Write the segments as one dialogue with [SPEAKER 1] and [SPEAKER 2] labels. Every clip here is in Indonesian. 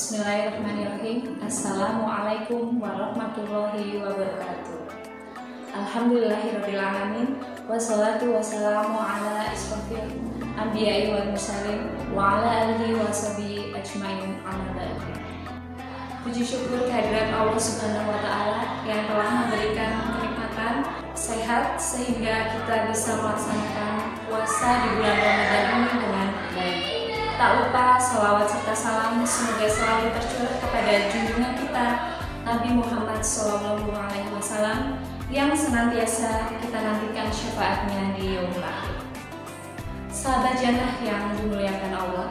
[SPEAKER 1] Bismillahirrahmanirrahim. Assalamualaikum warahmatullahi wabarakatuh. Alhamdulillahirrabbilalamin. Wassalatu wassalamu ala isrofil anbiya'i wal mursalin wa ala alihi wa sahbihi ajmain amma ba'du. Puji syukur kehadirat Allah Subhanahu wa Ta'ala yang telah memberikan kenikmatan sehat sehingga kita bisa melaksanakan puasa di bulan Ramadan ini dengan baik. Tak lupa salawat serta salam semoga selalu tercurah kepada junjungan kita Nabi Muhammad SAW yang senantiasa kita nantikan syafaatnya di yaumul akhir. Sahabat jannah yang dimuliakan Allah,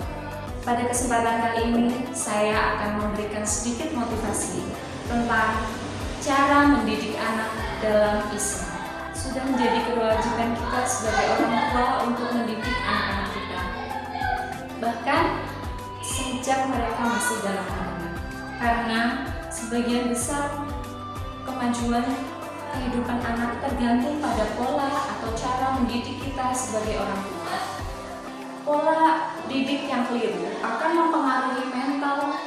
[SPEAKER 1] pada kesempatan kali ini saya akan memberikan sedikit motivasi tentang cara mendidik anak dalam Islam. Sudah menjadi kewajiban kita sebagai orang tua untuk mendidik anak-anak kita, bahkan sejak mereka masih dalam kandungan, karena sebagian besar kemajuan kehidupan anak tergantung pada pola atau cara mendidik kita sebagai orang tua. Pola didik yang keliru akan mempengaruhi mental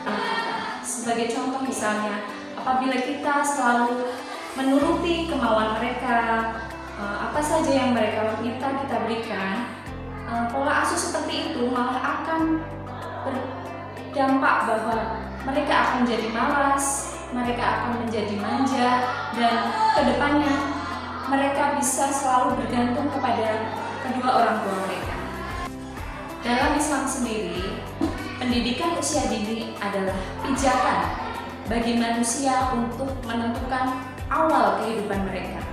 [SPEAKER 1] anak kita. Sebagai contoh misalnya, apabila kita selalu menuruti kemauan mereka, apa saja yang mereka minta kita berikan, pola asuh seperti itu malah akan berdampak bahwa mereka akan menjadi malas, mereka akan menjadi manja, dan kedepannya mereka bisa selalu bergantung kepada kedua orang tua mereka. Dalam Islam sendiri, pendidikan usia dini adalah pijakan bagi manusia untuk menentukan awal kehidupan mereka.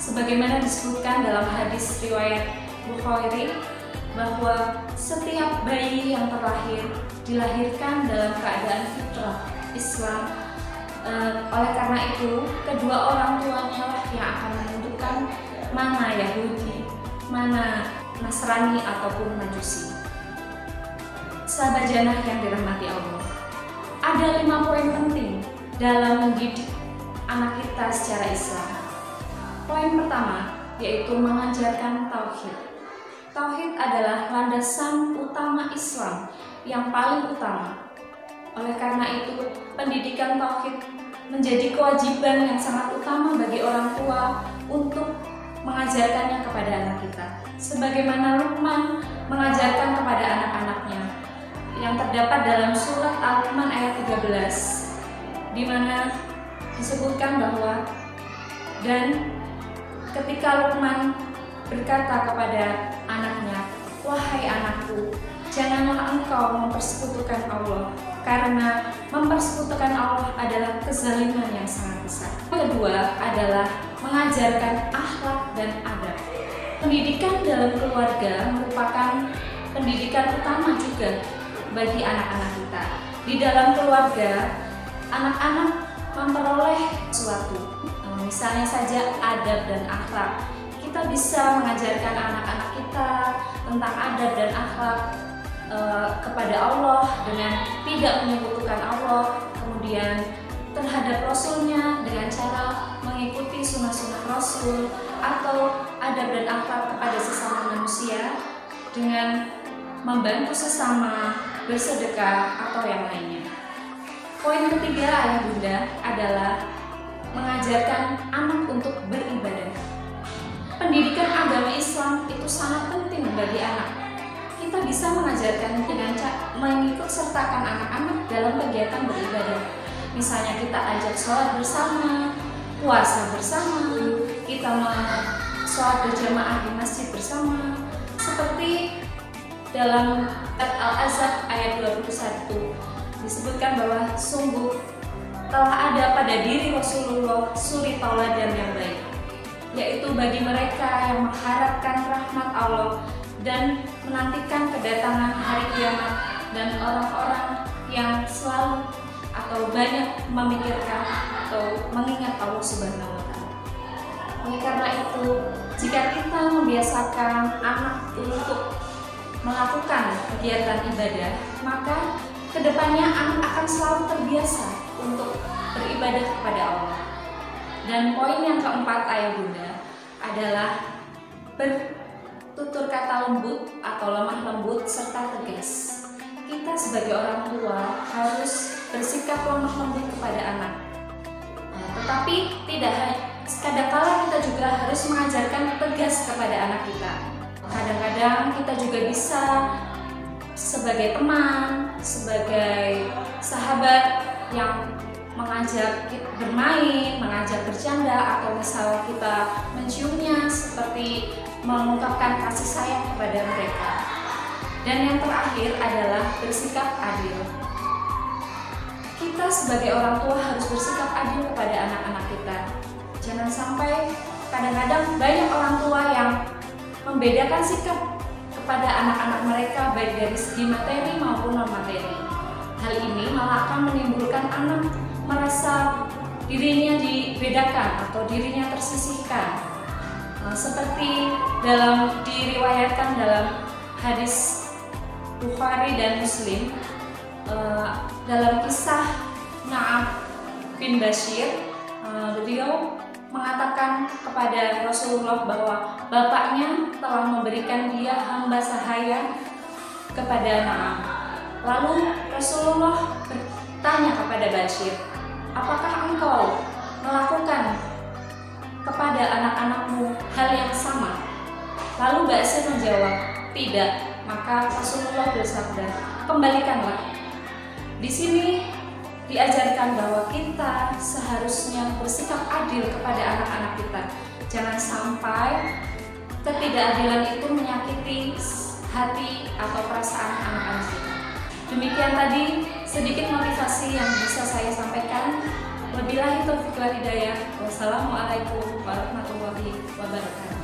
[SPEAKER 1] Sebagaimana disebutkan dalam hadis riwayat Bukhari, bahwa setiap bayi yang terlahir dilahirkan dalam keadaan fitrah Islam. Oleh karena itu, kedua orang tuanya lah yang akan menentukan mana Yahudi, mana Nasrani ataupun Majusi. Sahabat jannah yang dirahmati Allah, ada 5 poin penting dalam mendidik anak kita secara Islam. Poin pertama yaitu mengajarkan tauhid. Tauhid adalah landasan utama Islam yang paling utama. Oleh karena itu, pendidikan tauhid menjadi kewajiban yang sangat utama bagi orang tua untuk mengajarkannya kepada anak kita. Sebagaimana Luqman mengajarkan kepada anak-anaknya yang terdapat dalam surat Al-Luqman ayat 13, di mana disebutkan bahwa, dan ketika Luqman berkata kepada anaknya, "Wahai anakku, janganlah engkau mempersekutukan Allah, karena mempersekutukan Allah adalah kezaliman yang sangat besar." Yang kedua adalah mengajarkan akhlak dan adab. Pendidikan dalam keluarga merupakan pendidikan utama juga bagi anak-anak kita. Di dalam keluarga, anak-anak memperoleh sesuatu, misalnya saja adab dan akhlak. Kita bisa mengajarkan anak-anak kita tentang adab dan akhlak kepada Allah dengan tidak menyekutukan Allah, kemudian terhadap Rasulnya dengan cara mengikuti sunnah-sunnah Rasul, atau adab dan akhlak kepada sesama manusia dengan membantu sesama, bersedekah, atau yang lainnya. Poin ketiga ayah bunda adalah mengajarkan anak untuk beribadah. Pendidikan agama Islam itu sangat penting bagi anak. Kita bisa mengajarkan dengan mengikut sertakan anak-anak dalam kegiatan beribadah. Misalnya kita ajak sholat bersama, puasa bersama, kita sholat berjamaah di masjid bersama. Seperti dalam Al-Ahzab ayat 21 disebutkan bahwa sungguh telah ada pada diri Rasulullah suri tauladan yang baik, yaitu bagi mereka yang mengharapkan rahmat Allah dan menantikan kedatangan hari kiamat, dan orang-orang yang selalu atau banyak memikirkan atau mengingat Allah Subhanahu wa Ta'ala. Oleh karena itu, jika kita membiasakan anak untuk melakukan kegiatan ibadah, maka kedepannya anak akan selalu terbiasa untuk beribadah kepada Allah. Dan poin yang keempat ayah bunda adalah bertutur kata lembut atau lemah lembut serta tegas. Kita sebagai orang tua harus bersikap lemah lembut kepada anak. Tetapi kadang-kala kita juga harus mengajarkan tegas kepada anak kita. Kadang-kadang kita juga bisa sebagai teman, sebagai sahabat yang mengajak bermain, mengajak bercanda, atau misal kita menciumnya seperti mengungkapkan kasih sayang kepada mereka. Dan yang terakhir adalah bersikap adil. Kita sebagai orang tua harus bersikap adil kepada anak-anak kita. Jangan sampai kadang-kadang banyak orang tua yang membedakan sikap kepada anak-anak mereka baik dari segi materi maupun non-materi. Hal ini malah akan menimbulkan anak merasa dirinya dibedakan atau dirinya tersisihkan. Seperti diriwayatkan dalam hadis Bukhari dan Muslim, dalam kisah Na'am bin Bashir, beliau mengatakan kepada Rasulullah bahwa bapaknya telah memberikan dia hamba sahaya kepada Na'am. Lalu Rasulullah bertanya kepada Bashir, apakah engkau melakukan kepada anak-anakmu hal yang sama? Lalu Bashir menjawab, tidak. Maka Rasulullah bersabda, kembalikanlah. Di sini diajarkan bahwa kita seharusnya bersikap adil kepada anak-anak kita. Jangan sampai ketidakadilan itu menyakiti hati atau perasaan anak-anak kita. Demikian tadi sedikit motivasi yang bisa saya sampaikan. Wabillahi taufiq wal hidayah. Wassalamualaikum warahmatullahi wabarakatuh.